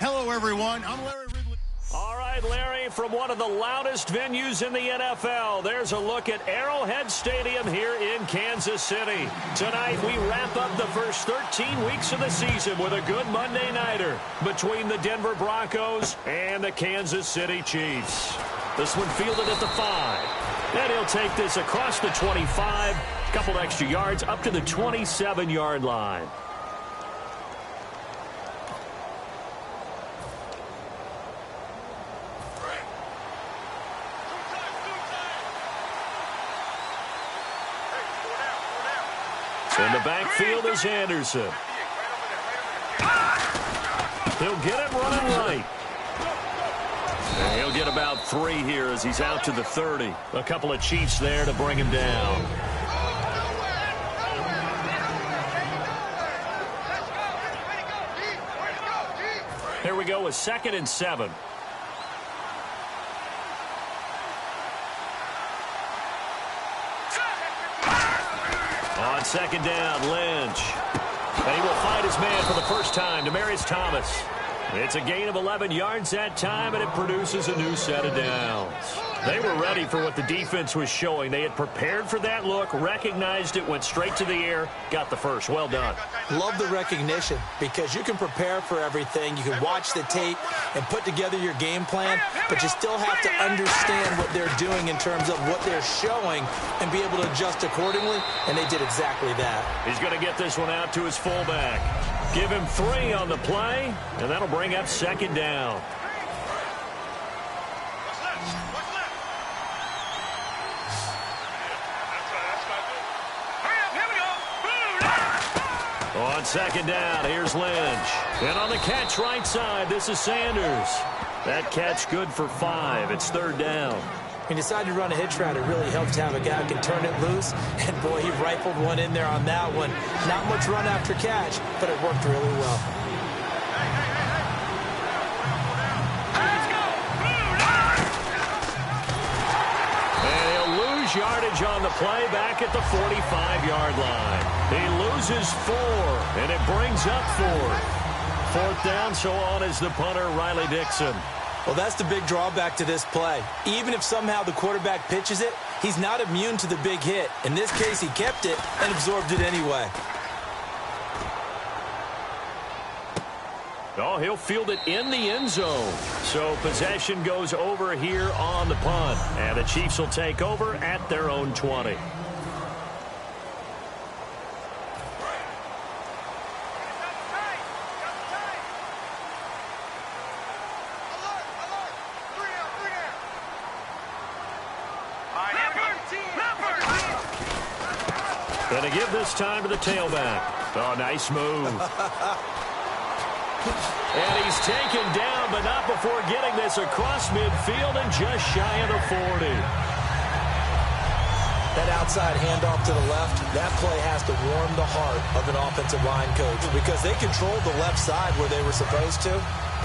Hello, everyone. I'm Larry Ridley. All right, Larry, from one of the loudest venues in the NFL, there's a look at Arrowhead Stadium here in Kansas City. Tonight, we wrap up the first 13 weeks of the season with a good Monday nighter between the Denver Broncos and the Kansas City Chiefs. This one fielded at the 5. And he'll take this across the 25, a couple extra yards up to the 27-yard line. In the backfield is Anderson. He'll get it running right. And he'll get about 3 here as he's out to the 30. A couple of Chiefs there to bring him down. Here we go with 2nd and 7. On 2nd down, Lynch. And he will find his man for the first time, Demaryius Thomas. It's a gain of 11 yards that time, and it produces a new set of downs. They were ready for what the defense was showing. They had prepared for that look, recognized it, went straight to the air, got the first. Well done. Love the recognition because you can prepare for everything. You can watch the tape and put together your game plan, but you still have to understand what they're doing in terms of what they're showing and be able to adjust accordingly, and they did exactly that. He's going to get this one out to his fullback. Give him 3 on the play, and that'll bring up 2nd down. On 2nd down, here's Lynch. And on the catch right side, this is Sanders. That catch good for 5. It's 3rd down. He decided to run a hitch route. It really helps to have a guy who can turn it loose. And, boy, he rifled one in there on that one. Not much run after catch, but it worked really well. And he'll lose yardage on the play back at the 45-yard line. He loses 4, and it brings up 4th. 4th down, so on is the punter, Riley Dixon. Well, that's the big drawback to this play. Even if somehow the quarterback pitches it, he's not immune to the big hit. In this case, he kept it and absorbed it anyway. Oh, he'll field it in the end zone. So possession goes over here on the punt. And the Chiefs will take over at their own 20. Going to give this time to the tailback. Oh, nice move. And he's taken down, but not before getting this across midfield and just shy of the 40. That outside handoff to the left, that play has to warm the heart of an offensive line coach because they controlled the left side where they were supposed to.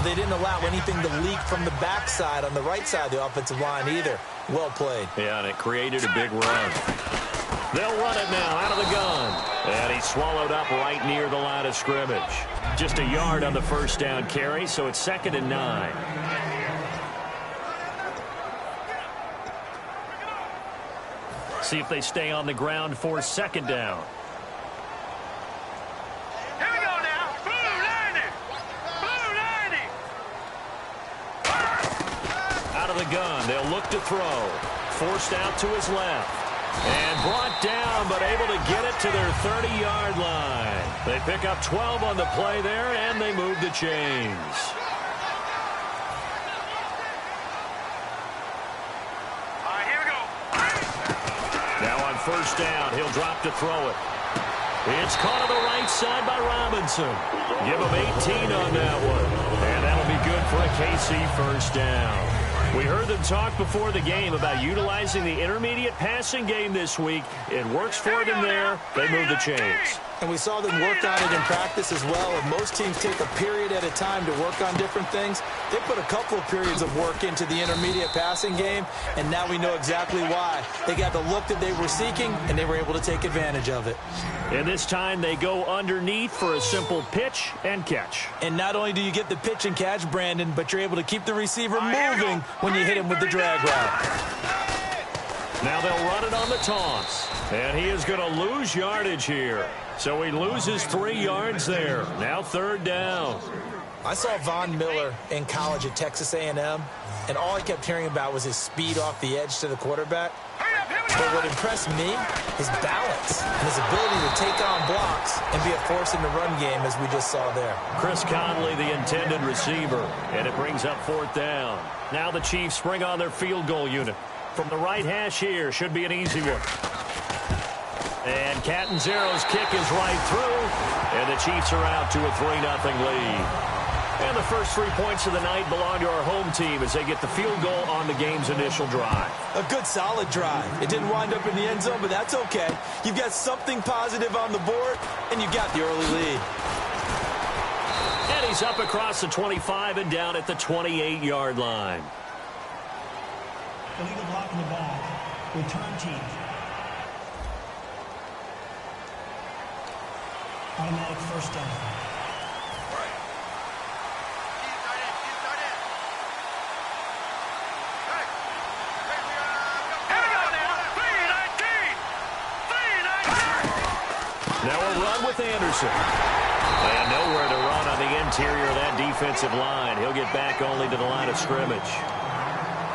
They didn't allow anything to leak from the backside on the right side of the offensive line either. Well played. Yeah, and it created a big run. They'll run it now out of the gun. And he's swallowed up right near the line of scrimmage. Just a yard on the first down carry, so it's 2nd and 9. See if they stay on the ground for 2nd down. Here we go now. Blue 90. Out of the gun, they'll look to throw. Forced out to his left. And brought down, but able to get it to their 30-yard line. They pick up 12 on the play there, and they move the chains. All right, here we go. Now on 1st down, he'll drop to throw it. It's caught on the right side by Robinson. Give him 18 on that one. And that'll be good for a KC 1st down. We heard them talk before the game about utilizing the intermediate passing game this week. It works for them there. They move the chains. And we saw them work on it in practice as well. And most teams take a period at a time to work on different things. They put a couple of periods of work into the intermediate passing game, and now we know exactly why. They got the look that they were seeking, and they were able to take advantage of it. And this time they go underneath for a simple pitch and catch. And not only do you get the pitch and catch, Brandon, but you're able to keep the receiver moving when you hit him with the drag route. Now they'll run it on the toss. And he is going to lose yardage here. So he loses 3 yards there. Now 3rd down. I saw Von Miller in college at Texas A&M, and all I kept hearing about was his speed off the edge to the quarterback. But what impressed me, his balance and his ability to take on blocks and be a force in the run game, as we just saw there. Chris Conley, the intended receiver, and it brings up 4th down. Now the Chiefs bring on their field goal unit. From the right hash here, should be an easy one. And Catanzaro's kick is right through, and the Chiefs are out to a 3-0 lead. And the first 3 points of the night belong to our home team as they get the field goal on the game's initial drive. A good, solid drive. It didn't wind up in the end zone, but that's okay. You've got something positive on the board, and you got the early lead. And he's up across the 25 and down at the 28-yard line. Illegal block in the back. Return team. Automatic first down. Now a run with Anderson. And nowhere to run on the interior of that defensive line. He'll get back only to the line of scrimmage.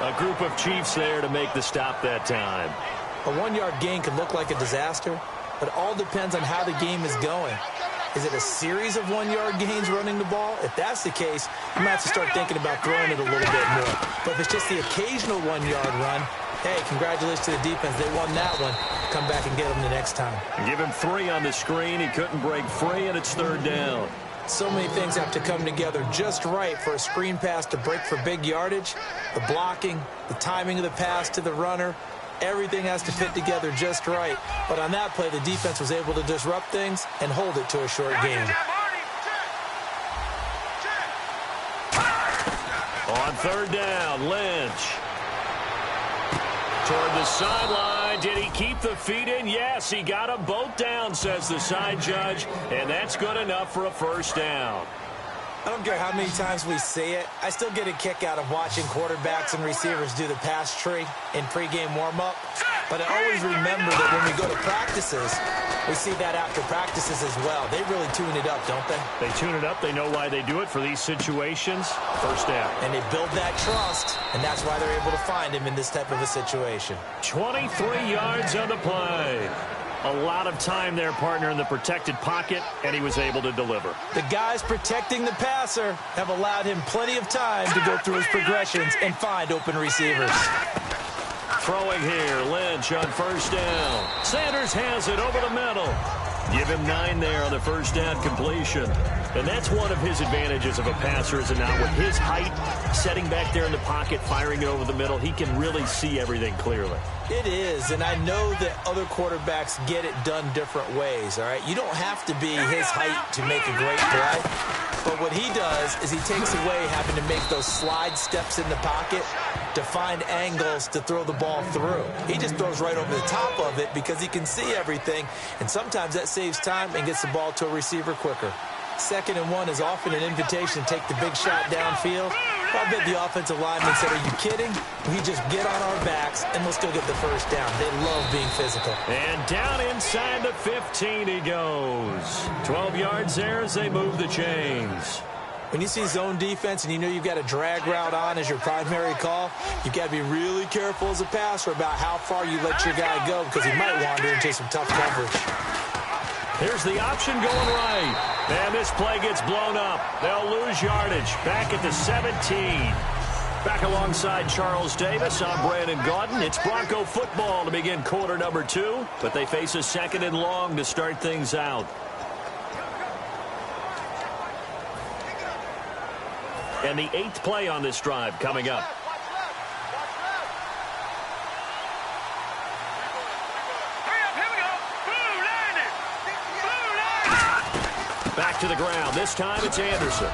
A group of Chiefs there to make the stop that time. A 1-yard gain could look like a disaster, but it all depends on how the game is going. Is it a series of 1-yard gains running the ball? If that's the case, you might have to start thinking about throwing it a little bit more. But if it's just the occasional 1-yard run, hey, congratulations to the defense. They won that one. Come back and get them the next time. Give him 3 on the screen. He couldn't break free, and it's 3rd down. So many things have to come together just right for a screen pass to break for big yardage. The blocking, the timing of the pass to the runner, everything has to fit together just right. But on that play, the defense was able to disrupt things and hold it to a short game. On 3rd down, Lynch. Toward the sideline. Did he keep the feet in? Yes, he got them both down, says the side judge, and that's good enough for a 1st down. I don't care how many times we see it. I still get a kick out of watching quarterbacks and receivers do the pass tree in pregame warm-up. But I always remember that when we go to practices, we see that after practices as well. They really tune it up, don't they? They tune it up. They know why they do it for these situations. 1st down. And they build that trust, and that's why they're able to find him in this type of a situation. 23 yards on the play. A lot of time there, partner, in the protected pocket, and he was able to deliver. The guys protecting the passer have allowed him plenty of time to go through his progressions and find open receivers. Throwing here, Lynch on 1st down. Sanders has it over the middle. Give him 9 there on the 1st down completion. And that's one of his advantages of a passer, is it not? With his height, setting back there in the pocket, firing it over the middle, he can really see everything clearly. It is, and I know that other quarterbacks get it done different ways, all right? You don't have to be his height to make a great play. But what he does is he takes away having to make those slide steps in the pocket to find angles to throw the ball through. He just throws right over the top of it because he can see everything, and sometimes that saves time and gets the ball to a receiver quicker. 2nd and 1 is often an invitation to take the big shot downfield. I bet the offensive lineman said, are you kidding? We just get on our backs, and we'll still get the 1st down. They love being physical. And down inside the 15 he goes. 12 yards there as they move the chains. When you see zone defense and you know you've got a drag route on as your primary call, you've got to be really careful as a passer about how far you let your guy go because he might wander into some tough coverage. Here's the option going right. And this play gets blown up. They'll lose yardage. Back at the 17. Back alongside Charles Davis, I'm Brandon Gaudin. It's Bronco football to begin quarter number 2, but they face a 2nd and long to start things out. And the 8th play on this drive coming up. to the ground. This time it's Anderson.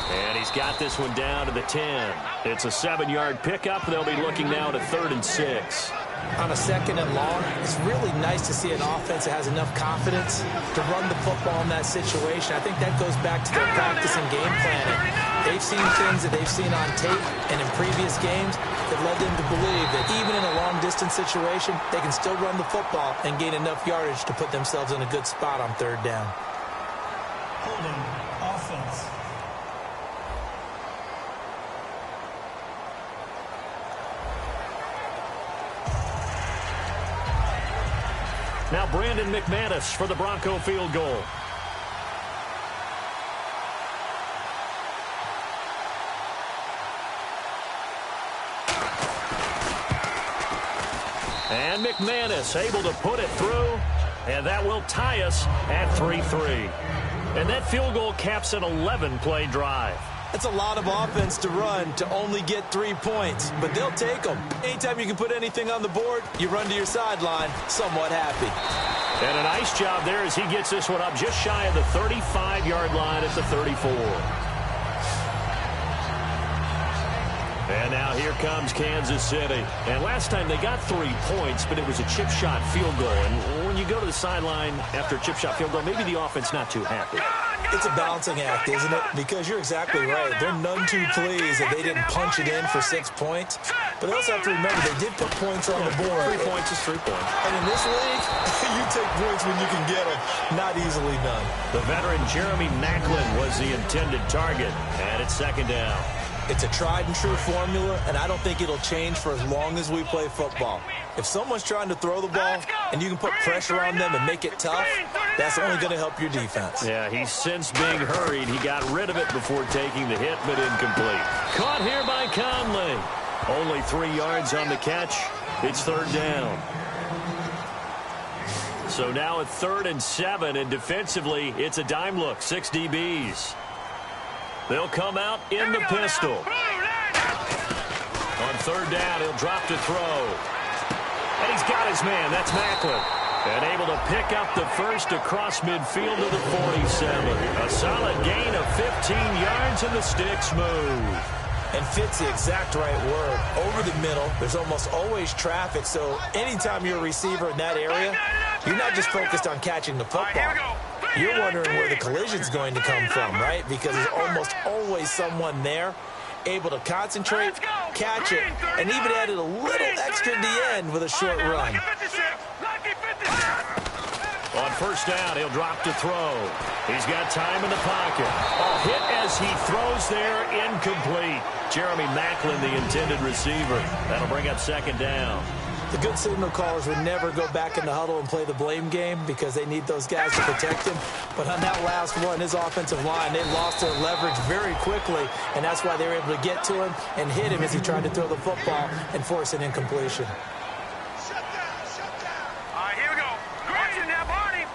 And he's got this one down to the 10. It's a 7-yard pickup. They'll be looking now at a 3rd and 6. On a 2nd and long, it's really nice to see an offense that has enough confidence to run the football in that situation. I think that goes back to their practice and game planning. They've seen things that they've seen on tape and in previous games that led them to believe that even in a long-distance situation, they can still run the football and gain enough yardage to put themselves in a good spot on 3rd down. Holding offense. Now Brandon McManus for the Bronco field goal. And McManus able to put it through, and that will tie us at 3-3. And that field goal caps an 11-play drive. That's a lot of offense to run to only get 3 points, but they'll take them. Anytime you can put anything on the board, you run to your sideline somewhat happy. And a nice job there as he gets this one up just shy of the 35-yard line at the 34. And now here comes Kansas City. And last time they got 3 points, but it was a chip shot field goal. And when you go to the sideline after a chip shot field goal, maybe the offense not too happy. It's a balancing act, isn't it? Because you're exactly right. They're none too pleased that they didn't punch it in for 6 points. But they also have to remember they did put points on the board. 3 points is 3 points. And in this league, you take points when you can get them. Not easily done. The veteran Jeremy Maclin was the intended target. And it's 2nd down. It's a tried-and-true formula, and I don't think it'll change for as long as we play football. If someone's trying to throw the ball and you can put pressure on them and make it tough, that's only going to help your defense. Yeah, he's since being hurried. He got rid of it before taking the hit, but incomplete. Caught here by Conley. Only 3 yards on the catch. It's 3rd down. So now at 3rd and 7, and defensively, it's a dime look, 6 DBs. They'll come out in the pistol. On 3rd down, he'll drop to throw. And he's got his man. That's Maclin. And able to pick up the first across midfield to the 47. A solid gain of 15 yards, and the sticks move. And fit's the exact right word. Over the middle, there's almost always traffic, so anytime you're a receiver in that area, you're not just focused on catching the football. You're wondering where the collision's going to come from, right? Because there's almost always someone there able to concentrate, catch it, and even added a little extra at the end with a short run. On 1st down, he'll drop to throw. He's got time in the pocket. A hit as he throws there, incomplete. Jeremy Maclin, the intended receiver. That'll bring up 2nd down. The good signal callers would never go back in the huddle and play the blame game because they need those guys to protect him. But on that last one, his offensive line, they lost their leverage very quickly, and that's why they were able to get to him and hit him as he tried to throw the football and force an incompletion. Shut down. All right, here we go. Watch it now, Barney.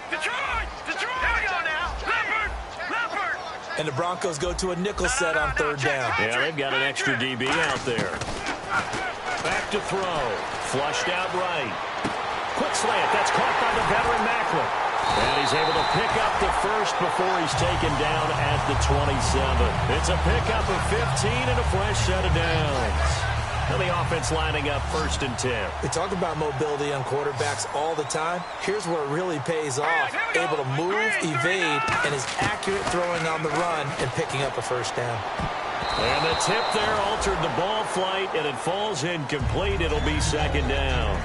Detroit. Here we go now. Leopard. And the Broncos go to a nickel set on 3rd down. Yeah, they've got an extra DB out there. Back to throw. Flushed out right. Quick slant. That's caught by the veteran Maclin. And he's able to pick up the first before he's taken down at the 27. It's a pickup of 15 and a fresh set of downs. And the offense lining up 1st and 10. We talk about mobility on quarterbacks all the time. Here's where it really pays off. Able to move, evade, and is accurate throwing on the run and picking up a 1st down. And the tip there altered the ball flight, and it falls incomplete. It'll be 2nd down.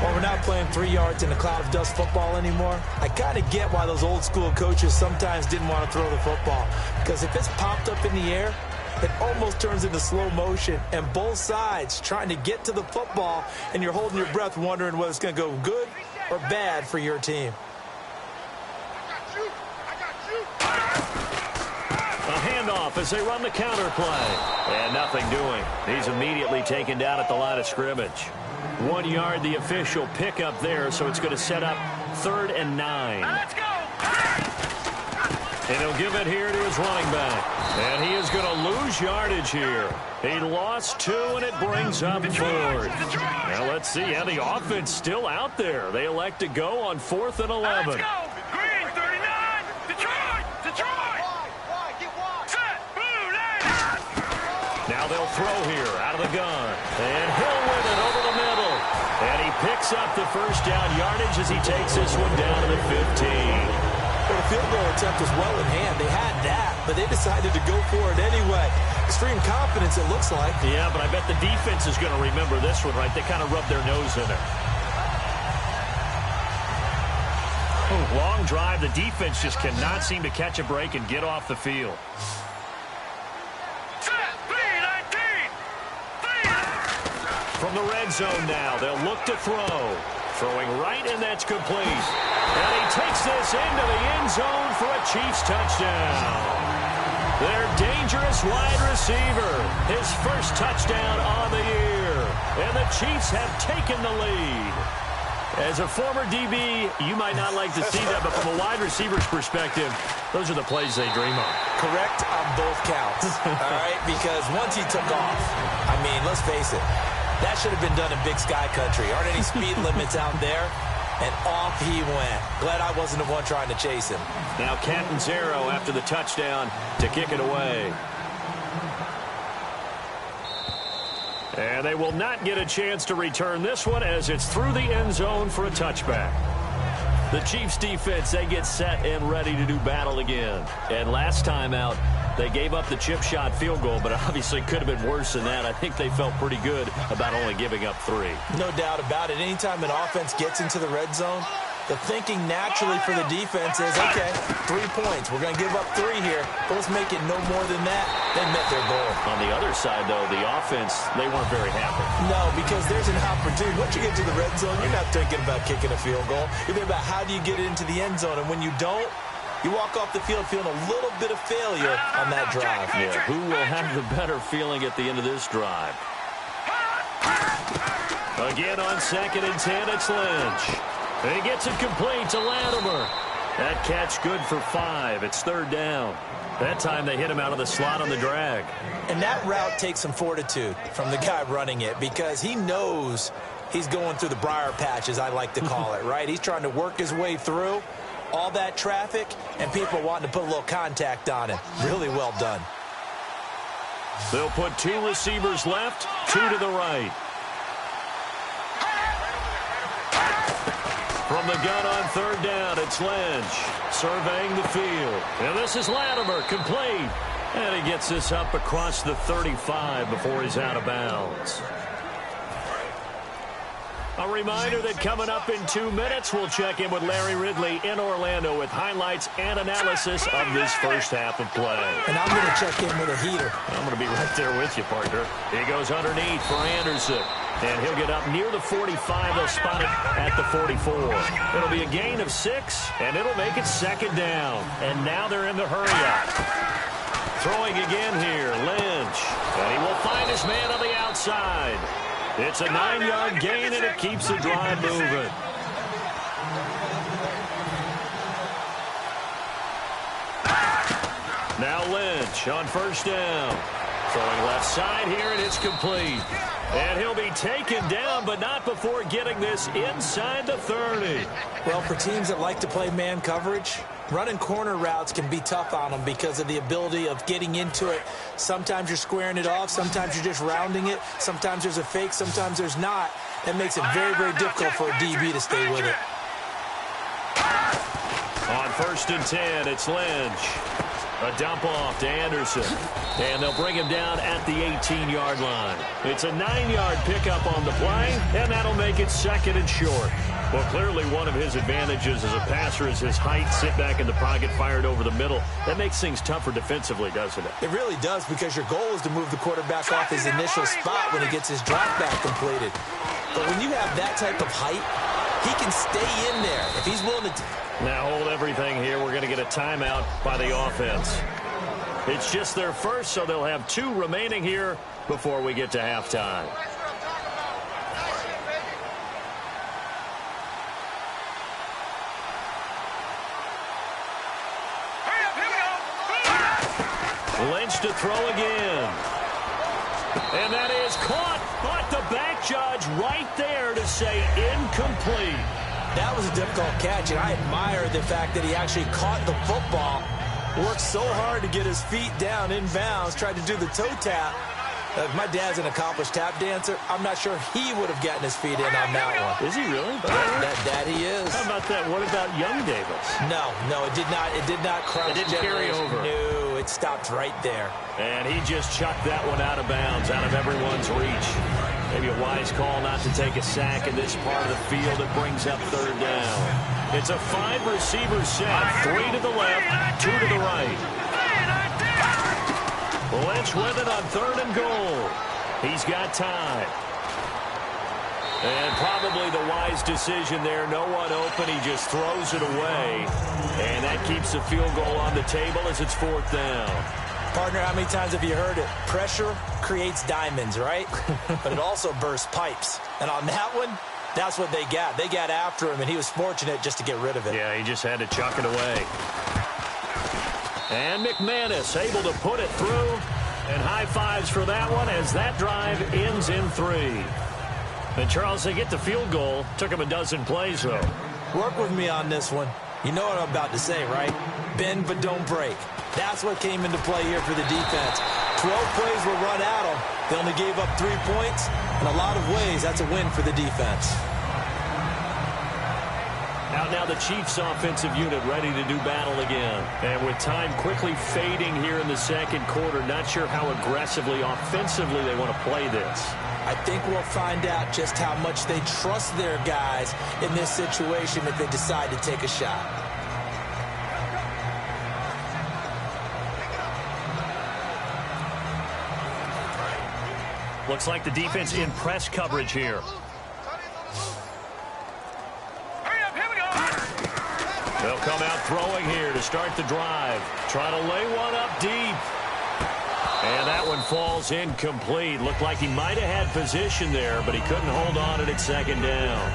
Well, we're not playing 3 yards in a cloud of dust football anymore. I kind of get why those old school coaches sometimes didn't want to throw the football. Because if it's popped up in the air, it almost turns into slow motion, and both sides trying to get to the football, and you're holding your breath wondering whether it's going to go good or bad for your team. A handoff as they run the counter play. And nothing doing. He's immediately taken down at the line of scrimmage. 1 yard, the official pickup there, so it's going to set up 3rd and 9. Let's go. And he'll give it here to his running back. And he is going to lose yardage here. He lost 2, and it brings up 4th. Now let's see. Yeah, the offense still out there. They elect to go on 4th and 11. Let's go. Green, 39. Now they'll throw here out of the gun. And Hill with it over the middle. And he picks up the first down yardage as he takes this one down to the 15. Well, the field goal attempt was well in hand. They had that, but they decided to go for it anyway. Extreme confidence, it looks like. Yeah, but I bet the defense is going to remember this one, right? They kind of rubbed their nose in it. Long drive. The defense just cannot seem to catch a break and get off the field. From the red zone now, they'll look to throw. Throwing right, and that's complete. And he takes this into the end zone for a Chiefs touchdown. Their dangerous wide receiver, his first touchdown on the year. And the Chiefs have taken the lead. As a former DB, you might not like to see that, but from a wide receiver's perspective, those are the plays they dream of. Correct on both counts, all right? Because once he took off, I mean, let's face it, that should have been done in Big Sky Country. Aren't any speed limits out there? And off he went. Glad I wasn't the one trying to chase him. Now Catanzaro after the touchdown to kick it away. And they will not get a chance to return this one as it's through the end zone for a touchback. The Chiefs defense, they get set and ready to do battle again. And last time out, they gave up the chip shot field goal, but obviously could have been worse than that. I think they felt pretty good about only giving up 3. No doubt about it. Anytime an offense gets into the red zone, the thinking naturally for the defense is, okay, 3 points. We're going to give up 3 here, but let's make it no more than that. They met their goal. On the other side, though, the offense, they weren't very happy. No, because there's an opportunity. Once you get to the red zone, you're not thinking about kicking a field goal. You're thinking about how do you get it into the end zone, and when you don't, you walk off the field feeling a little bit of failure on that drive. Yeah, who will have the better feeling at the end of this drive? Again on 2nd and 10, it's Lynch. And he gets it complete to Latimer. That catch good for 5. It's 3rd down. That time they hit him out of the slot on the drag. And that route takes some fortitude from the guy running it because he knows he's going through the briar patch, as I like to call it, right? He's trying to work his way through all that traffic and people wanting to put a little contact on him. Really well done. They'll put 2 receivers left, 2 to the right. From the gun on 3rd down, it's Lynch surveying the field. And this is Latimer, complete. And he gets this up across the 35 before he's out of bounds. A reminder that coming up in 2 minutes, we'll check in with Larry Ridley in Orlando with highlights and analysis of this first half of play. And I'm going to check in with a heater. I'm going to be right there with you, partner. He goes underneath for Anderson. And he'll get up near the 45. They'll spot it at the 44. It'll be a gain of 6, and it'll make it 2nd down. And now they're in the hurry-up. Throwing again here, Lynch. And he will find his man on the outside. It's a 9-yard gain, and it keeps the drive moving. Now Lynch on 1st down. Throwing left side here, and it's complete. And he'll be taken down, but not before getting this inside the 30. Well, for teams that like to play man coverage, running corner routes can be tough on them because of the ability of getting into it. Sometimes you're squaring it off. Sometimes you're just rounding it. Sometimes there's a fake. Sometimes there's not. That makes it very, very difficult for a DB to stay with it. On 1st and 10, it's Lynch. A dump off to Anderson. And they'll bring him down at the 18-yard line. It's a 9-yard pickup on the play, and that'll make it 2nd and short. Well, clearly one of his advantages as a passer is his height, sit back in the pocket, fired over the middle. That makes things tougher defensively, doesn't it? It really does, because your goal is to move the quarterback off his initial spot when he gets his drop back completed. But when you have that type of height, he can stay in there if he's willing to. Now hold everything here. We're going to get a timeout by the offense. It's just their first, so they'll have 2 remaining here before we get to halftime. Lynch to throw again. And that is caught, but the back judge right there to say incomplete. That was a difficult catch, and I admire the fact that he actually caught the football, worked so hard to get his feet down in bounds, tried to do the toe tap, My dad's an accomplished tap dancer. I'm not sure he would have gotten his feet in on that one. Is he really? That he is. How about that? What about young Davis? No, it did not. It did not cross. It didn't carry over. No, it stopped right there. And he just chucked that one out of bounds, out of everyone's reach. Maybe a wise call not to take a sack in this part of the field. It brings up third down. It's a 5-receiver set. 3 to the left, 2 to the right. Lynch with it on 3rd and goal. He's got time. And probably the wise decision there. No one open. He just throws it away. And that keeps the field goal on the table as it's 4th down. Partner, how many times have you heard it? Pressure creates diamonds, right? But it also bursts pipes. And on that one, that's what they got. They got after him, and he was fortunate just to get rid of it. Yeah, he just had to chuck it away. And McManus able to put it through. And high fives for that one as that drive ends in 3. And Charles, they get the field goal. Took him a dozen plays, though. Work with me on this one. You know what I'm about to say, right? Bend but don't break. That's what came into play here for the defense. 12 plays were run at them. They only gave up 3 points. In a lot of ways, that's a win for the defense. Out now the Chiefs offensive unit ready to do battle again. And with time quickly fading here in the second quarter, not sure how aggressively, offensively they want to play this. I think we'll find out just how much they trust their guys in this situation if they decide to take a shot. Looks like the defense in press coverage here. They'll come out throwing here to start the drive. Trying to lay one up deep. And that one falls incomplete. Looked like he might have had position there, but he couldn't hold on at 2nd down.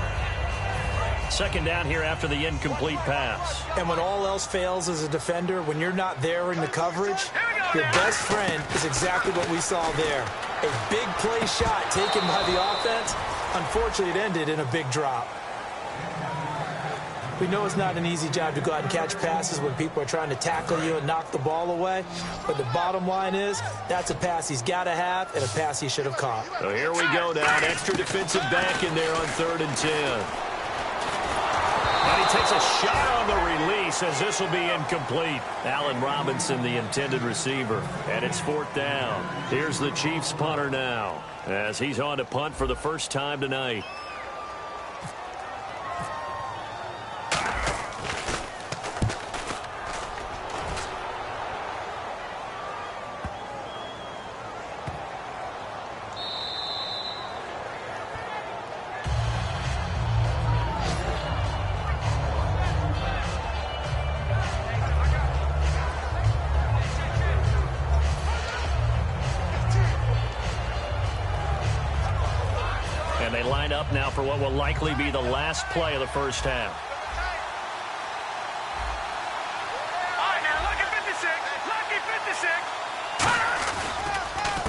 2nd down here after the incomplete pass. And when all else fails as a defender, when you're not there in the coverage, your best friend is exactly what we saw there. A big play shot taken by the offense. Unfortunately, it ended in a big drop. We know it's not an easy job to go out and catch passes when people are trying to tackle you and knock the ball away. But the bottom line is, that's a pass he's got to have and a pass he should have caught. So here we go now. An extra defensive back in there on 3rd and 10. And he takes a shot on the release as this will be incomplete. Allen Robinson, the intended receiver. And it's 4th down. Here's the Chiefs punter now as he's on to punt for the first time tonight. And they line up now for what will likely be the last play of the first half. All right, now, lucky 56.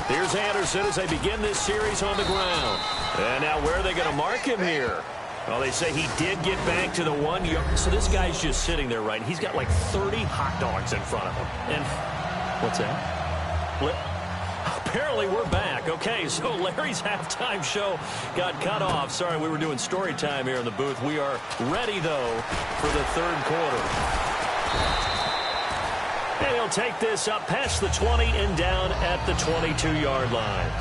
Here's Anderson as they begin this series on the ground. And now where are they going to mark him here? Well, they say he did get back to the 1 yard. So this guy's just sitting there, right? He's got like 30 hot dogs in front of him. And what's that? Apparently we're back. Okay, so Larry's halftime show got cut off. Sorry, we were doing story time here in the booth. We are ready, though, for the 3rd quarter. And he'll take this up past the 20 and down at the 22-yard line.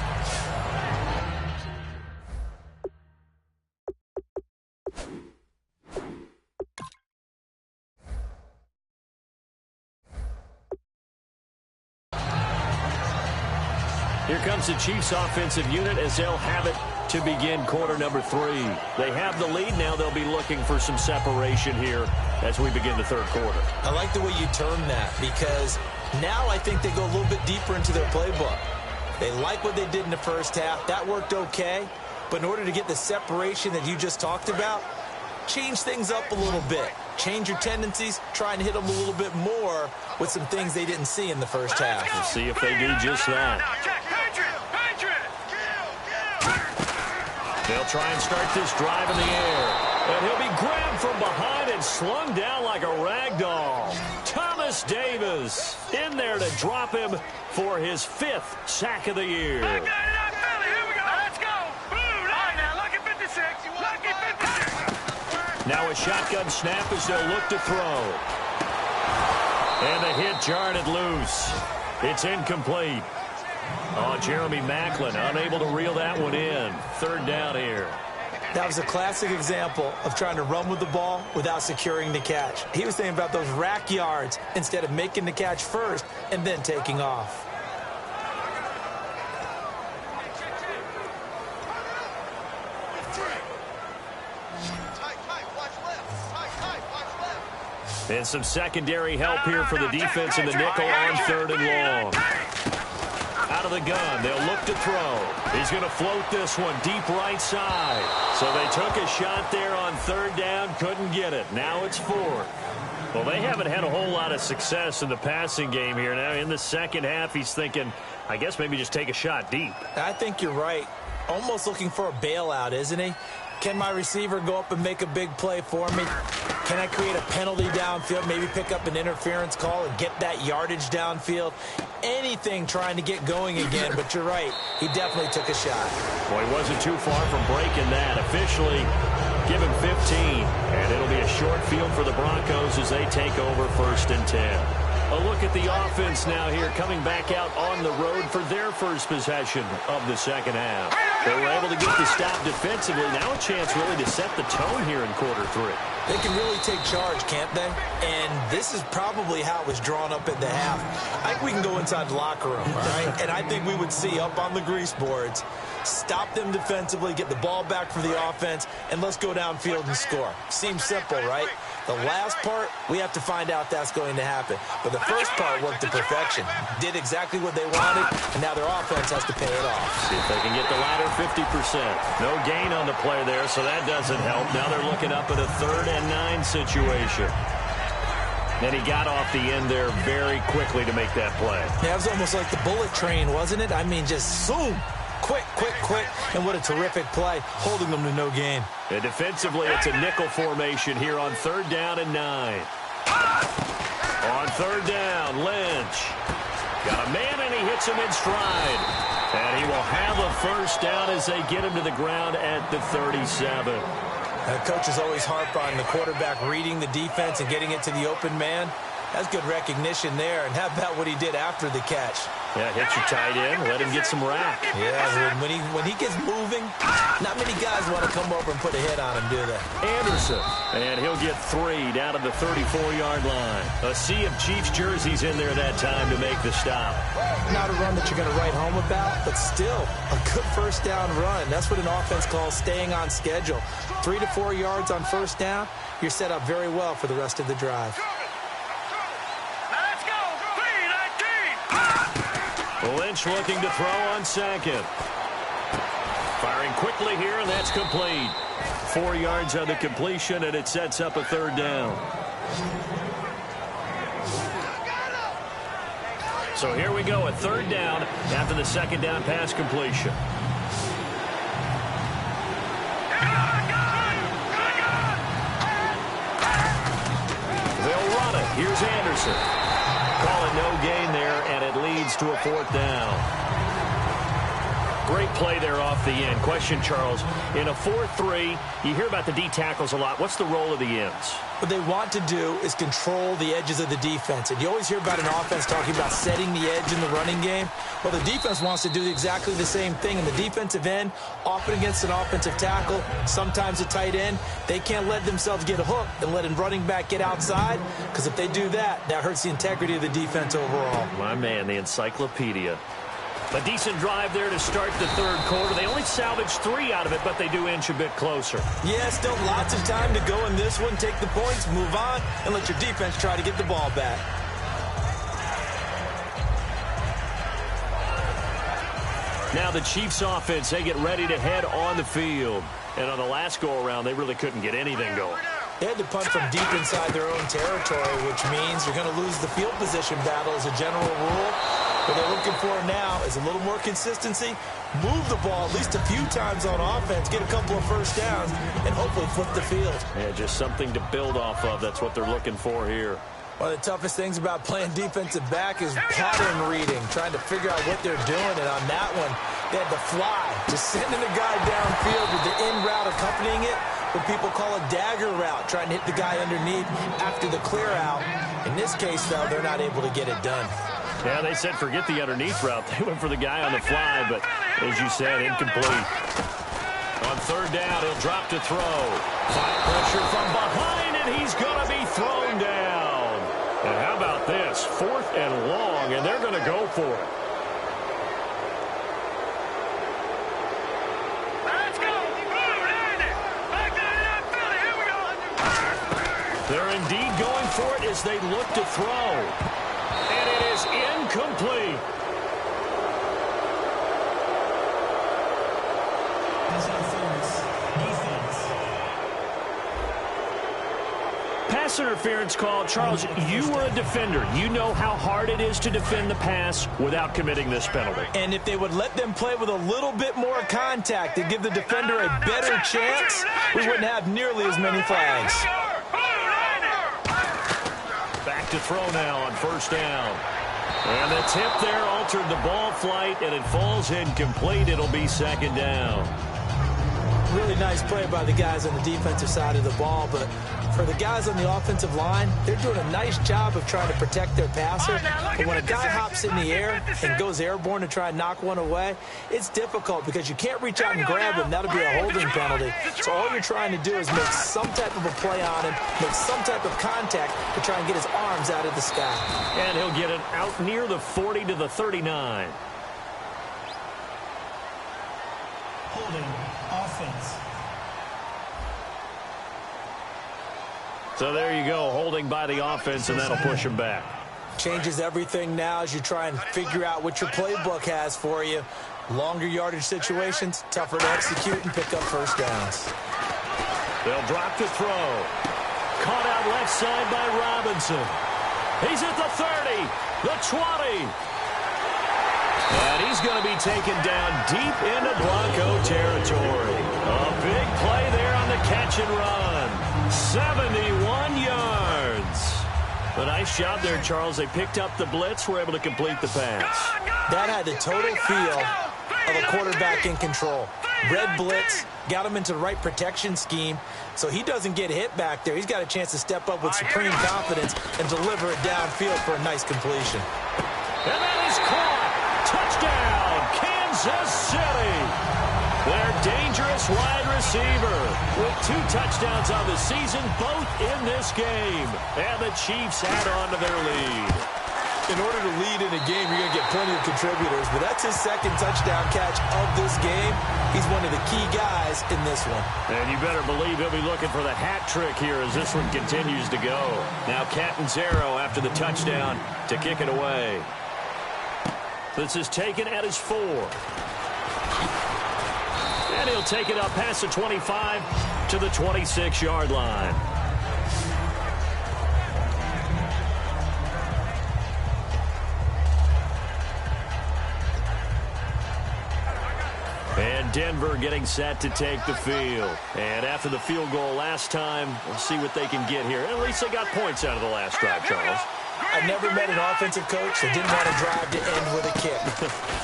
Here comes the Chiefs offensive unit as they'll have it to begin quarter number 3. They have the lead now. They'll be looking for some separation here as we begin the 3rd quarter. I like the way you term that because now I think they go a little bit deeper into their playbook. They like what they did in the first half. That worked okay. But in order to get the separation that you just talked about, change things up a little bit. Change your tendencies, try and hit them a little bit more with some things they didn't see in the first half. We'll see if they do just that. They'll try and start this drive in the air. And he'll be grabbed from behind and slung down like a rag doll. Thomas Davis in there to drop him for his 5th sack of the year. I got it up, Philly. Here we go. Let's go. Blue. All right, now, lucky 56. Lucky 56. Now a shotgun snap as they'll look to throw. And the hit jarred it loose. It's incomplete. Oh, Jeremy Maclin unable to reel that one in. 3rd down here. That was a classic example of trying to run with the ball without securing the catch. He was thinking about those rack yards instead of making the catch first and then taking off. And some secondary help here for the defense in the nickel on 3rd and long. Out of the gun, they'll look to throw. He's going to float this one deep right side. So they took a shot there on 3rd down, couldn't get it. Now it's 4th. Well, they haven't had a whole lot of success in the passing game here. Now in the second half, he's thinking, I guess maybe just take a shot deep. I think you're right. Almost looking for a bailout, isn't he? Can my receiver go up and make a big play for me? Can I create a penalty downfield, maybe pick up an interference call and get that yardage downfield? Anything trying to get going again, but you're right. He definitely took a shot. Well, he wasn't too far from breaking that. Officially, give him 15, and it'll be a short field for the Broncos as they take over 1st and 10. A look at the offense now here, coming back out on the road for their first possession of the second half. They were able to get the stop defensively. Now a chance really to set the tone here in quarter 3. They can really take charge, can't they? And this is probably how it was drawn up at the half. I think we can go inside the locker room, all right? And I think we would see up on the grease boards, stop them defensively, get the ball back for the offense, and let's go downfield and score. Seems simple, right? The last part, we have to find out that's going to happen. But the first part worked to perfection. Did exactly what they wanted, and now their offense has to pay it off. See if they can get the latter 50%. No gain on the play there, so that doesn't help. Now they're looking up at a 3rd and 9 situation. And he got off the end there very quickly to make that play. Yeah, it was almost like the bullet train, wasn't it? I mean, just zoom. Quick, quick, quick, and what a terrific play, holding them to no gain. And defensively, it's a nickel formation here on 3rd down and 9. On 3rd down, Lynch. Got a man, and he hits him in stride. And he will have a 1st down as they get him to the ground at the 37. Coaches always harp on the quarterback reading the defense and getting it to the open man. That's good recognition there. And how about what he did after the catch? Yeah, hit your tight end, let him get some rack. Yeah, when he gets moving, not many guys want to come over and put a hit on him, do they? Anderson, and he'll get 3 down to the 34-yard line. A sea of Chiefs jerseys in there that time to make the stop. Not a run that you're going to write home about, but still a good 1st down run. That's what an offense calls staying on schedule. 3 to 4 yards on 1st down, you're set up very well for the rest of the drive. Lynch looking to throw on 2nd. Firing quickly here, and that's complete. 4 yards on the completion, and it sets up a 3rd down. So here we go, a 3rd down after the 2nd down pass completion. They'll run it. Here's Anderson. Call it no gain there, and it leads to a 4th down. Great play there off the end. Question, Charles, in a 4-3, you hear about the D tackles a lot. What's the role of the ends? What they want to do is control the edges of the defense. And you always hear about an offense talking about setting the edge in the running game. Well, the defense wants to do exactly the same thing. And the defensive end, often against an offensive tackle, sometimes a tight end, they can't let themselves get hooked and let a running back get outside. Because if they do that, that hurts the integrity of the defense overall. My man, the encyclopedia. A decent drive there to start the 3rd quarter. They only salvaged 3 out of it, but they do inch a bit closer. Yeah, still lots of time to go in this one. Take the points, move on, and let your defense try to get the ball back. Now the Chiefs offense, they get ready to head on the field. And on the last go-around, they really couldn't get anything going. They had to punt from deep inside their own territory, which means you're going to lose the field position battle as a general rule. What they're looking for now is a little more consistency, move the ball at least a few times on offense, get a couple of 1st downs, and hopefully flip the field. Yeah, just something to build off of. That's what they're looking for here. One of the toughest things about playing defensive back is pattern reading, trying to figure out what they're doing. And on that one, they had to fly, just sending the guy downfield with the in route accompanying it, what people call a dagger route, trying to hit the guy underneath after the clear out. In this case, though, they're not able to get it done. Yeah, they said forget the underneath route. They went for the guy on the fly, but as you said, incomplete. On third down, he'll drop to throw. Fight pressure from behind, and he's going to be thrown down. And how about this? 4th and long, and they're going to go for it. Let's go. Back down Philly. Here we go. They're indeed going for it as they look to throw. And it is incomplete. Pass interference. Defense. Pass interference call. Charles, you were a defender. You know how hard it is to defend the pass without committing this penalty. And if they would let them play with a little bit more contact and give the defender a better chance, we wouldn't have nearly as many flags. Back to throw now on first down. And the tip there altered the ball flight, and it falls incomplete. It'll be 2nd down. Really nice play by the guys on the defensive side of the ball, but for the guys on the offensive line, they're doing a nice job of trying to protect their passer. But when a guy hops in the air and goes airborne to try and knock one away, it's difficult because you can't reach out and grab him. That'll be a holding penalty. So all you're trying to do is make some type of a play on him, make some type of contact to try and get his arms out of the sky. And he'll get it out near the 40 to the 39. Holding. Offense. So there you go, holding by the offense, and that'll push him back. Changes everything now as you try and figure out what your playbook has for you. Longer yardage situations, tougher to execute and pick up first downs. They'll drop to throw. Caught out left side by Robinson. He's at the 30, the 20. And he's going to be taken down deep into Bronco territory. A big play there on the catch and run. 71 yards. A nice job there, Charles. They picked up the blitz, were able to complete the pass. That had the total feel of a quarterback in control. Red blitz, got him into the right protection scheme, so he doesn't get hit back there. He's got a chance to step up with supreme confidence and deliver it downfield for a nice completion. And that is caught. Touchdown, Kansas City. Their dangerous wide receiver with 2 touchdowns on the season, both in this game. And the Chiefs add on to their lead. In order to lead in a game, you're going to get plenty of contributors, but that's his 2nd touchdown catch of this game. He's one of the key guys in this one. And you better believe he'll be looking for the hat trick here as this one continues to go. Now Catanzaro after the touchdown to kick it away. This is taken at his 4. And he'll take it up past the 25 to the 26-yard line. And Denver getting set to take the field. And after the field goal last time, we'll see what they can get here. At least they got points out of the last drive, Charles. I never met an offensive coach that didn't want to drive to end with a kick.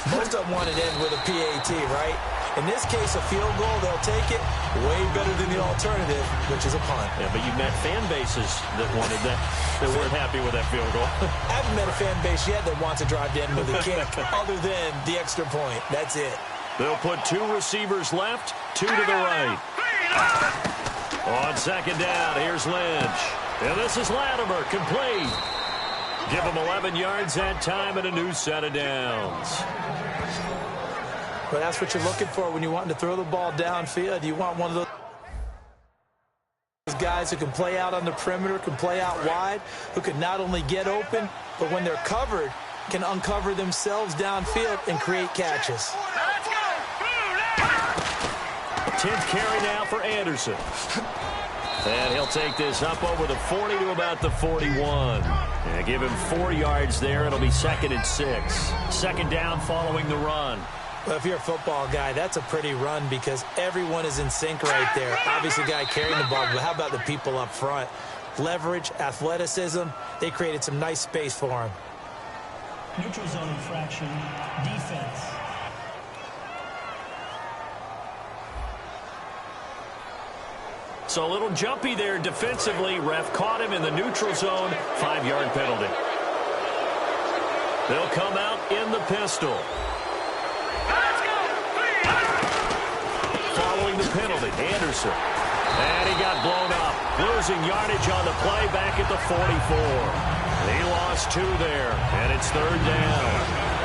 Most of them wanted to end with a PAT, right? In this case, a field goal, they'll take it way better than the alternative, which is a punt. Yeah, but you've met fan bases that wanted that, that weren't happy with that field goal. I haven't met a fan base yet that wants to drive to end with a kick other than the extra point. That's it. They'll put 2 receivers left, 2 to the right. On 2nd down, here's Lynch. And this is Latimer, complete. Give him 11 yards that time and a new set of downs. But that's what you're looking for when you want to throw the ball downfield. You want one of those guys who can play out on the perimeter, can play out wide, who can not only get open, but when they're covered, can uncover themselves downfield and create catches. 10th carry now for Anderson. And he'll take this up over the 40 to about the 41. And give him 4 yards there. It'll be 2nd and 6. 2nd down following the run. Well, if you're a football guy, that's a pretty run because everyone is in sync right there. Obviously, the guy carrying the ball, but how about the people up front? leverage, athleticism. They created some nice space for him. Neutral zone infraction, defense. So a little jumpy there defensively. Ref caught him in the neutral zone. 5-yard penalty. They'll come out in the pistol. Following the penalty, Anderson. And he got blown up. Losing yardage on the play back at the 44. He lost 2 there, and it's 3rd down.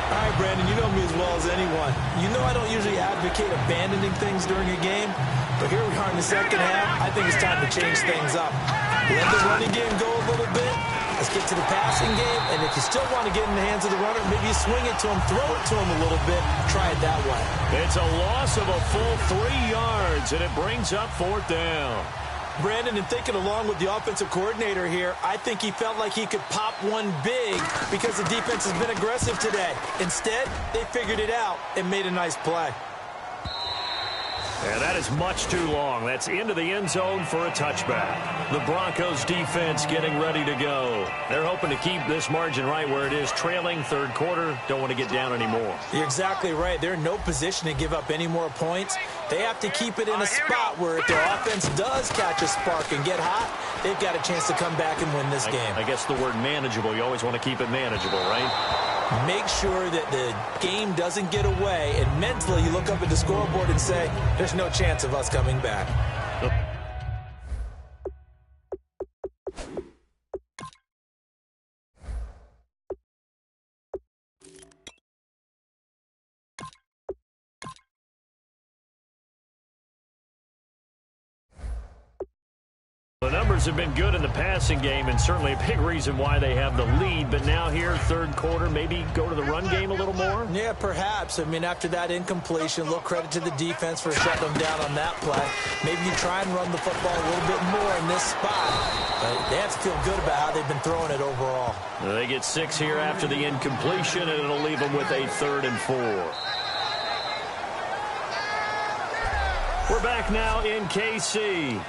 All right, Brandon, you know me as well as anyone. You know I don't usually advocate abandoning things during a game, but here we are in the second half. I think it's time to change things up. Let the running game go a little bit. Let's get to the passing game, and if you still want to get in the hands of the runner, maybe you swing it to him, throw it to him a little bit, try it that way. It's a loss of a full 3 yards, and it brings up 4th down. Brandon, in thinking along with the offensive coordinator here, I think he felt like he could pop one big because the defense has been aggressive today. Instead, they figured it out and made a nice play. And that is much too long. That's into the end zone for a touchback. The Broncos defense getting ready to go. They're hoping to keep this margin right where it is, trailing 3rd quarter. Don't want to get down anymore. You're exactly right. They're in no position to give up any more points. They have to keep it in a spot where if their offense does catch a spark and get hot, they've got a chance to come back and win this game. I guess the word manageable, you always want to keep it manageable, right? Make sure that the game doesn't get away, and mentally you look up at the scoreboard and say, there's no chance of us coming back. The numbers have been good in the passing game, and certainly a big reason why they have the lead. But now here, 3rd quarter, maybe go to the run game a little more? Yeah, perhaps. I mean, after that incompletion, a little credit to the defense for shutting them down on that play. Maybe you try and run the football a little bit more in this spot. But they have to feel good about how they've been throwing it overall. They get 6 here after the incompletion, and it'll leave them with a 3rd and 4. We're back now in KC.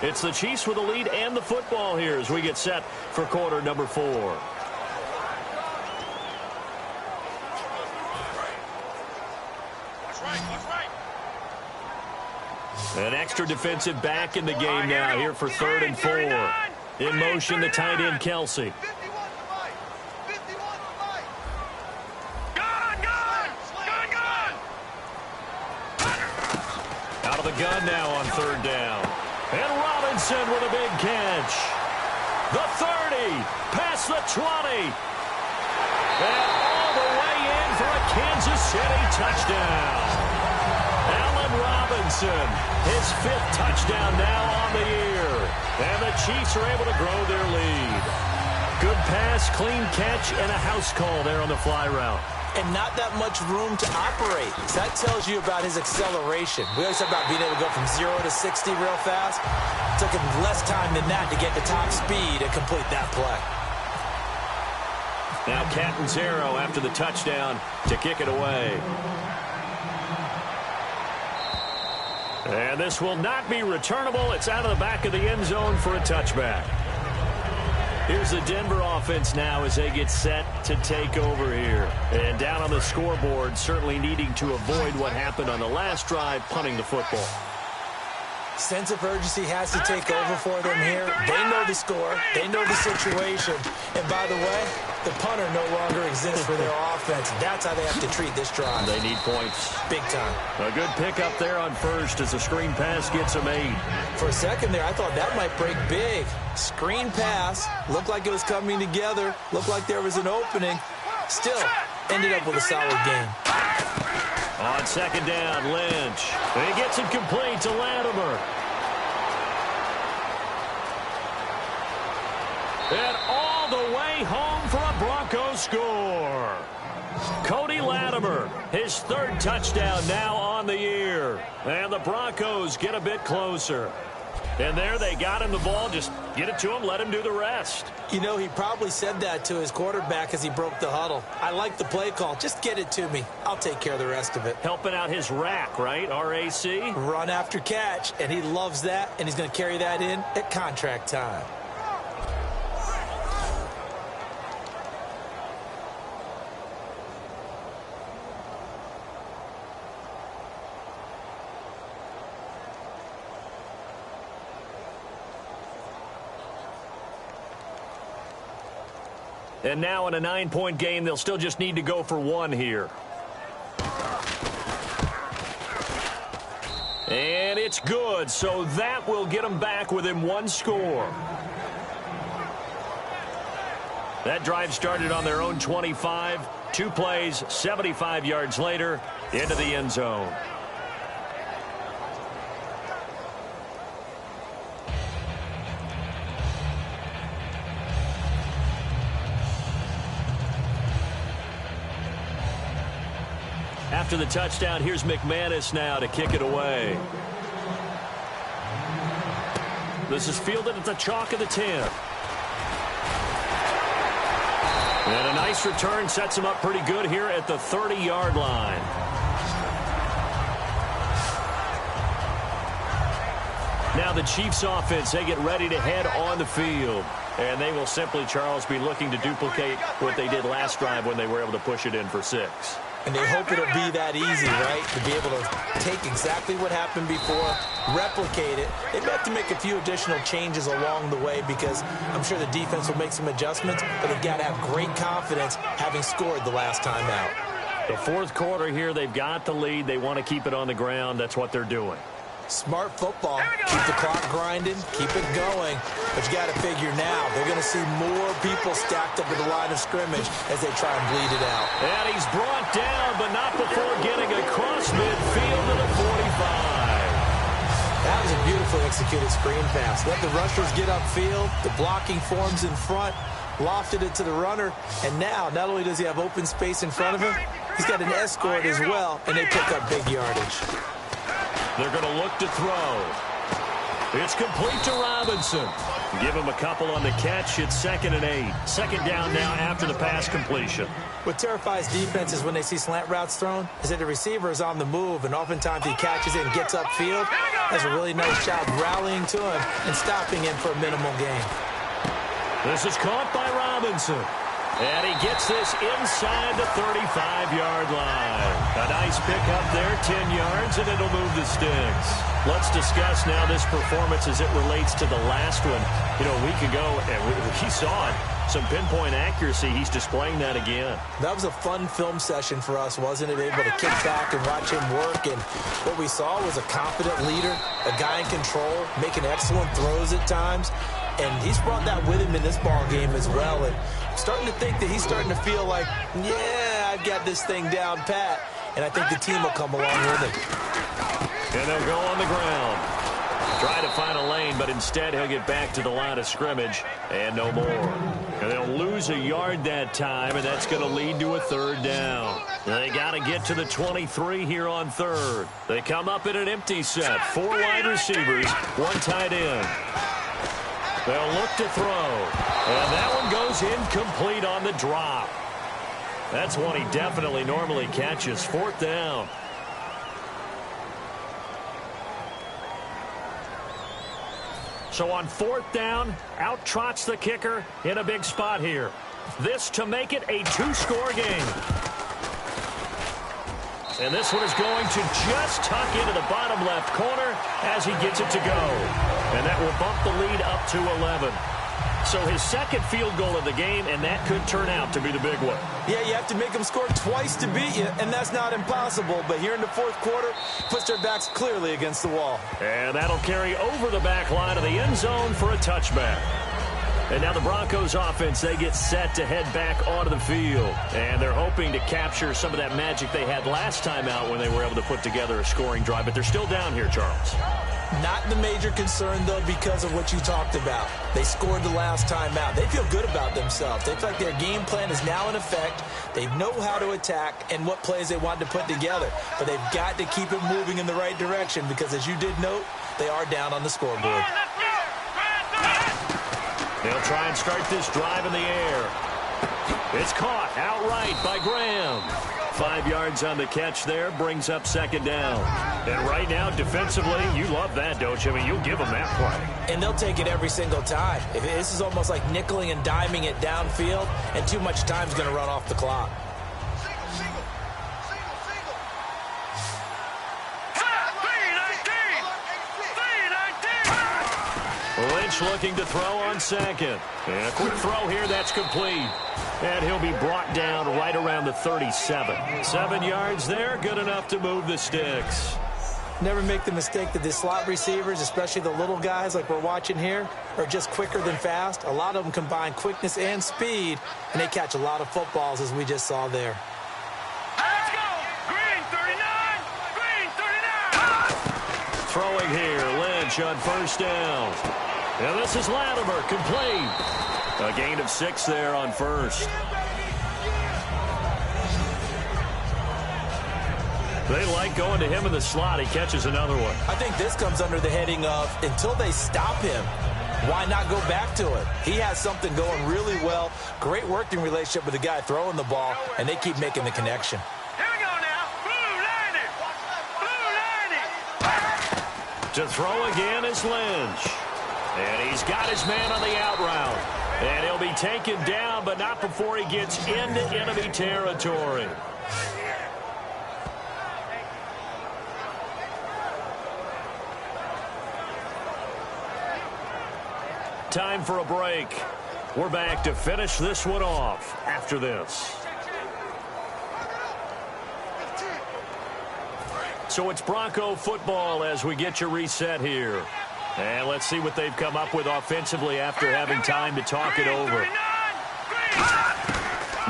It's the Chiefs with the lead and the football here as we get set for quarter number 4. An extra defensive back in the game now here for 3rd and 4. In motion, the tight end, Kelsey. Out of the gun now on 3rd down. And Robinson with a big catch. The 30, past the 20. And all the way in for a Kansas City touchdown. Allen Robinson, his 5th touchdown now on the year. And the Chiefs are able to grow their lead. Good pass, clean catch, and a house call there on the fly route. And not that much room to operate. So that tells you about his acceleration. We always talk about being able to go from 0 to 60 real fast. It took him less time than that to get to top speed and complete that play. Now Catanzaro after the touchdown to kick it away. And this will not be returnable. It's out of the back of the end zone for a touchback. Here's the Denver offense now as they get set to take over here. And down on the scoreboard, certainly needing to avoid what happened on the last drive, punting the football. Sense of urgency has to take over for them here. They know the score. They know the situation. And by the way, the punter no longer exists for their offense. That's how they have to treat this drive. They need points. Big time. A good pickup there on first as the screen pass gets them 8. For a second there, I thought that might break big. Screen pass. Looked like it was coming together. Looked like there was an opening. Still, ended up with a solid game. On 2nd down, Lynch. And he gets it complete to Latimer. And all the way home for a Broncos score. Cody Latimer, his 3rd touchdown now on the year. And the Broncos get a bit closer. And there they got him the ball. Just get it to him, let him do the rest. You know, he probably said that to his quarterback as he broke the huddle. I like the play call. Just get it to me. I'll take care of the rest of it. Helping out his rack, right? RAC? Run after catch, and he loves that, and he's going to carry that in at contract time. And now in a 9-point game, they'll still just need to go for one here. And it's good, so that will get them back within one score. That drive started on their own 25. 2 plays, 75 yards later, into the end zone. After the touchdown, here's McManus now to kick it away. This is fielded at the chalk of the 10. And a nice return sets him up pretty good here at the 30-yard line. Now the Chiefs offense, they get ready to head on the field. And they will simply, Charles, be looking to duplicate what they did last drive when they were able to push it in for 6. And they hope it'll be that easy, right? To be able to take exactly what happened before, replicate it. They may have to make a few additional changes along the way because I'm sure the defense will make some adjustments, but they've got to have great confidence having scored the last time out. The fourth quarter here, they've got the lead. They want to keep it on the ground. That's what they're doing. Smart football. Keep the clock grinding, keep it going. But you got to figure now, they're going to see more people stacked up at the line of scrimmage as they try and bleed it out. And he's brought down, but not before getting across midfield to the 45. That was a beautifully executed screen pass. Let the rushers get upfield. The blocking forms in front. Lofted it to the runner. And now, not only does he have open space in front of him, he's got an escort as well, and they pick up big yardage. They're going to look to throw. It's complete to Robinson. Give him a couple on the catch. It's 2nd and 8. Second down now after the pass completion. What terrifies defenses when they see slant routes thrown is that the receiver is on the move, and oftentimes he catches it and gets upfield. Has a really nice job rallying to him and stopping him for a minimal gain. This is caught by Robinson. And he gets this inside the 35-yard line. A nice pickup there, 10 yards, and it'll move the sticks. Let's discuss now this performance as it relates to the last one. You know, a week ago, and we saw it. Some pinpoint accuracy. He's displaying that again. That was a fun film session for us, wasn't it? Able to kick back and watch him work. And what we saw was a confident leader, a guy in control, making excellent throws at times. And he's brought that with him in this ball game as well. And I'm starting to think that he's starting to feel like, yeah, I've got this thing down pat. And I think the team will come along with him. And they'll go on the ground. Try to find a lane, but instead he'll get back to the line of scrimmage and no more. And they'll lose a yard that time, and that's going to lead to a 3rd down. They got to get to the 23 here on 3rd. They come up in an empty set. 4 wide receivers, 1 tight end. They'll look to throw. And that one goes incomplete on the drop. That's one he definitely normally catches. 4th down. So on 4th down, out trots the kicker in a big spot here. This to make it a 2-score game. And this one is going to just tuck into the bottom left corner as he gets it to go. And that will bump the lead up to 11. So his 2nd field goal of the game, and that could turn out to be the big one. Yeah, you have to make them score twice to beat you, and that's not impossible. But here in the 4th quarter, puts their backs clearly against the wall. And that'll carry over the back line of the end zone for a touchback. And now the Broncos offense, they get set to head back onto the field. And they're hoping to capture some of that magic they had last time out when they were able to put together a scoring drive. But they're still down here, Charles. Not the major concern, though, because of what you talked about. They scored the last time out. They feel good about themselves. They feel like their game plan is now in effect. They know how to attack and what plays they want to put together. But they've got to keep it moving in the right direction because, as you did note, they are down on the scoreboard. They'll try and start this drive in the air. It's caught outright by Graham. 5 yards on the catch there, brings up 2nd down. And right now, defensively, you love that, don't you? I mean, you'll give them that play. And they'll take it every single time. This is almost like nickeling and diming it downfield, and too much time's going to run off the clock. Lynch looking to throw on second. And a quick throw here, that's complete. And he'll be brought down right around the 37. 7 yards there, good enough to move the sticks. Never make the mistake that the slot receivers, especially the little guys like we're watching here, are just quicker than fast. A lot of them combine quickness and speed, and they catch a lot of footballs, as we just saw there. Let's go! Green 39! Green 39! Throwing here, Lynch on first down. And this is Latimer, complete. A gain of 6 there on first. They like going to him in the slot. He catches another one. I think this comes under the heading of, until they stop him, why not go back to it? He has something going really well. Great working relationship with the guy throwing the ball, and they keep making the connection. Here we go now. Blue 90! Blue 90! To throw again is Lynch. And he's got his man on the out route. And he'll be taken down, but not before he gets into enemy territory. Time for a break. We're back to finish this one off after this. So it's Bronco football as we get you reset here. And let's see what they've come up with offensively after having time to talk it over.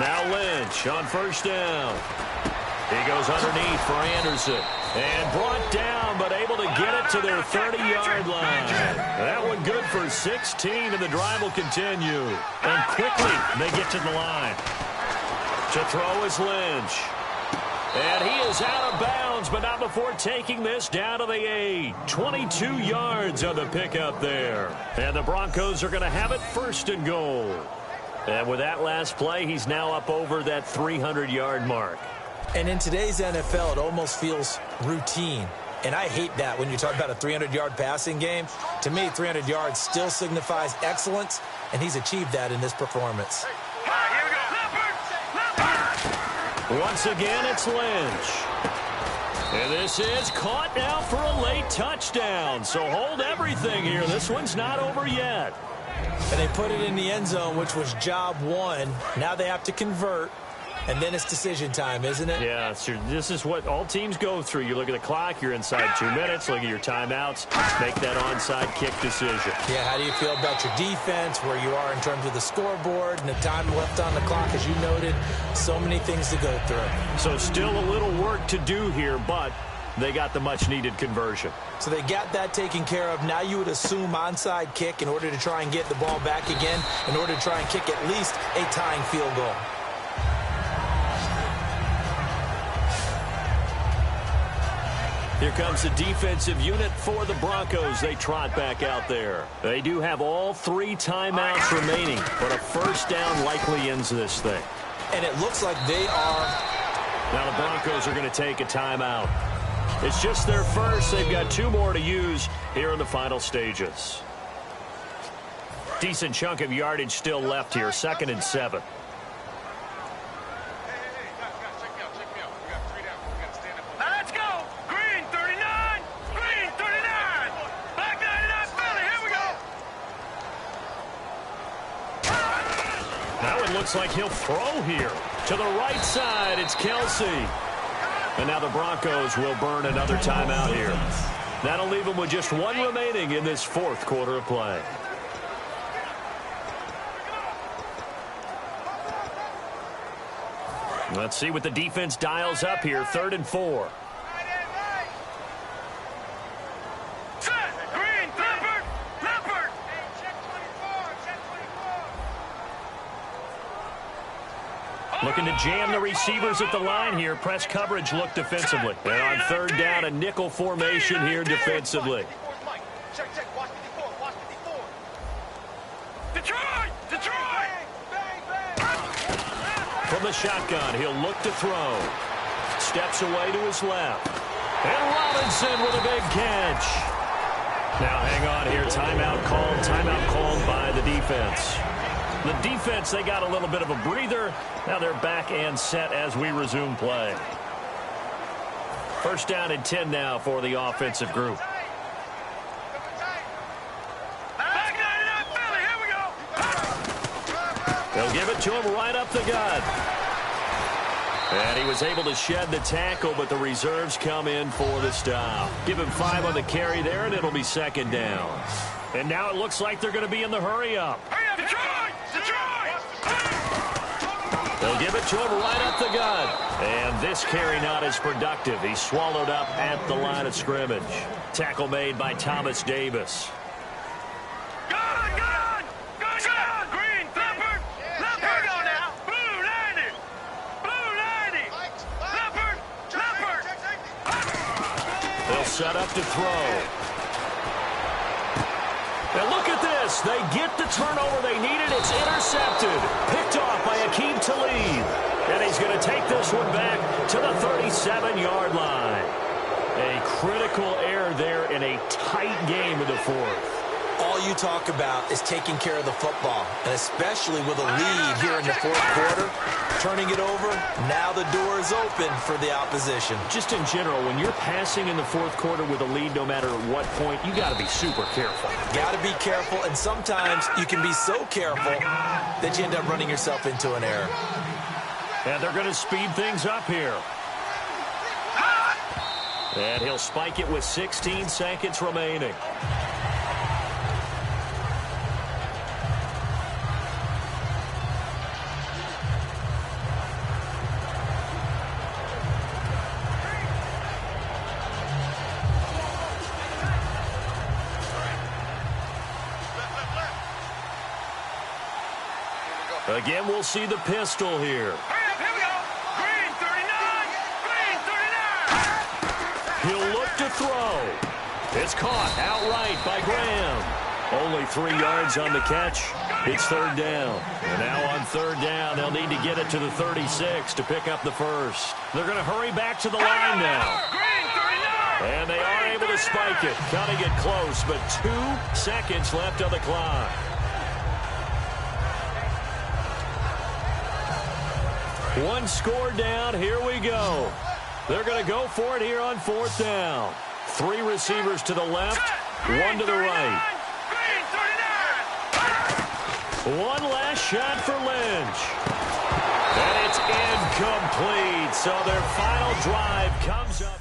Now Lynch on first down. He goes underneath for Anderson. And brought down, but able to get it to their 30-yard line. That one good for 16, and the drive will continue. And quickly, they get to the line. To throw is Lynch. And he is out of bounds, but not before taking this down to the 8. 22 yards on the pickup there. And the Broncos are going to have it first and goal. And with that last play, he's now up over that 300-yard mark. And in today's NFL, it almost feels routine. And I hate that when you talk about a 300-yard passing game. To me, 300 yards still signifies excellence, and he's achieved that in this performance. Once again, it's Lynch. And this is caught now for a late touchdown. So hold everything here. This one's not over yet. And they put it in the end zone, which was job one. Now they have to convert. And then it's decision time, isn't it? Yeah, so this is what all teams go through. You look at the clock, you're inside 2 minutes, look at your timeouts, make that onside kick decision. Yeah, how do you feel about your defense, where you are in terms of the scoreboard, and the time left on the clock, as you noted, so many things to go through. So still a little work to do here, but they got the much-needed conversion. So they got that taken care of. Now you would assume onside kick in order to try and get the ball back again, in order to try and kick at least a tying field goal. Here comes the defensive unit for the Broncos. They trot back out there. They do have all 3 timeouts remaining, but a first down likely ends this thing. And it looks like they are. Now the Broncos are going to take a timeout. It's just their first. They've got 2 more to use here in the final stages. Decent chunk of yardage still left here. 2nd and 7. Looks like he'll throw here. To the right side, it's Kelsey. And now the Broncos will burn another timeout here. That'll leave them with just 1 remaining in this 4th quarter of play. Let's see what the defense dials up here. 3rd and 4. Looking to jam the receivers at the line here. Press coverage look defensively. And on 3rd down, a nickel formation here defensively. From the shotgun, he'll look to throw. Steps away to his left. And Robinson with a big catch. Now hang on here. Timeout called by the defense. The defense, they got a little bit of a breather. Now they're back and set as we resume play. 1st down and 10 now for the offensive group. Back 9 to him right up the gut. And he was able to shed the tackle, but the reserves come in for the stop. Give him 5 on the carry there, and it'll be second down. And now it looks like they're going to be in the hurry-up. Detroit! Detroit! They'll give it to him right up the gut. And this carry not as productive. He's swallowed up at the line of scrimmage. Tackle made by Thomas Davis. Green, Leopard! Leopard! Go now! Blue 90! Blue 90! Leopard! Leopard! They'll set up to throw. And look at this. They get the turnover they needed. It's intercepted. Picked off by Akeem Talib. And he's going to take this one back to the 37-yard line. A critical error there in a tight game in the fourth. All you talk about is taking care of the football, and especially with a lead here in the fourth quarter, turning it over, now the door is open for the opposition. Just in general, when you're passing in the fourth quarter with a lead, no matter at what point, you got to be super careful. Got to be careful, and sometimes you can be so careful that you end up running yourself into an error. And they're going to speed things up here. And he'll spike it with 16 seconds remaining. Again, we'll see the pistol here. Here we go! Green 39! Green 39! He'll look to throw. It's caught outright by Graham. Only 3 yards on the catch. It's third down. And now on third down, they'll need to get it to the 36 to pick up the first. They're going to hurry back to the line now. Green 39! And they are able to spike it, cutting it close, but 2 seconds left on the clock. One score down. Here we go. They're going to go for it here on fourth down. 3 receivers to the left, 1 to the right. Green 39! One last shot for Lynch. And it's incomplete. So their final drive comes up.